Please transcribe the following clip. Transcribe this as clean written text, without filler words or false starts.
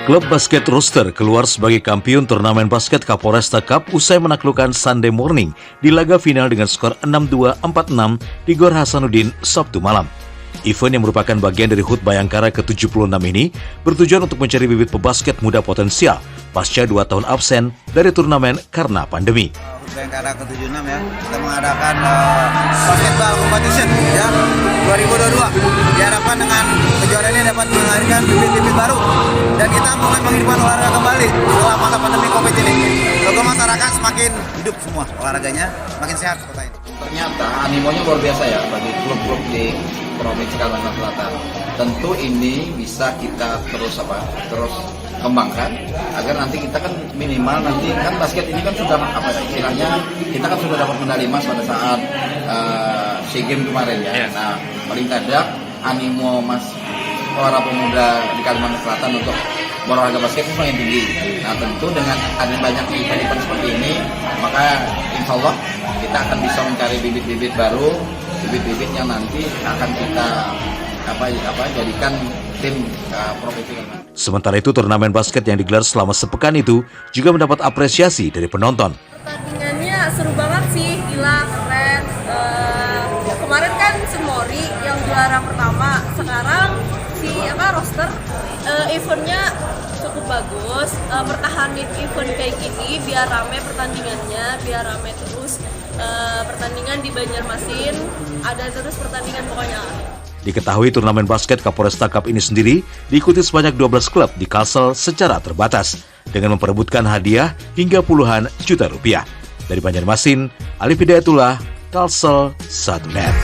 Klub basket Rooster keluar sebagai kampiun turnamen basket Kapolresta Cup usai menaklukkan Sunday Morning di laga final dengan skor 6-2, 4-6 di Gor Hasanuddin Sabtu malam. Event yang merupakan bagian dari HUT Bayangkara ke-76 ini bertujuan untuk mencari bibit pebasket muda potensial pasca 2 tahun absen dari turnamen karena pandemi. HUT Bayangkara ke-76 ya, kita mengadakan basketball competition ya 2022. Diharapkan dengan kejuaraan ini dapat melahirkan bibit-bibit baru dan kita mulai menghidupkan olahraga kembali setelah masa pandemi Covid ini. Semoga masyarakat semakin hidup semua olahraganya, semakin sehat kota ini. Ternyata animonya luar biasa ya bagi klub-klub di Provinsi Kalimantan Selatan. Tentu ini bisa kita terus kembangkan agar nanti kita kan minimal nanti kan basket ini kan sudah istilahnya kita kan sudah dapat medali emas pada saat SEA Games kemarin ya. Nah, paling tidak animo para pemuda di Kalimantan Selatan untuk berolahraga basket itu semakin tinggi. Nah, tentu dengan ada banyak event-event seperti ini, maka insya Allah kita akan bisa mencari bibit-bibit baru, bibit-bibit yang nanti akan kita jadikan tim provinsi Kalimantan. Sementara itu, turnamen basket yang digelar selama sepekan itu juga mendapat apresiasi dari penonton. Pertandingannya seru banget sih, gila, keren. Kemarin kan Semori yang juara pertama, sekarang si Roster eventnya cukup bagus. Pertahanin event kayak gini biar rame pertandingannya, biar rame terus. Pertandingan di Banjarmasin, ada terus pertandingan pokoknya. Diketahui turnamen basket Kapolresta Cup ini sendiri diikuti sebanyak 12 klub di Kalsel secara terbatas dengan memperebutkan hadiah hingga puluhan juta rupiah. Dari Banjarmasin, Alif Hidayatullah, Kalsel 1 Net.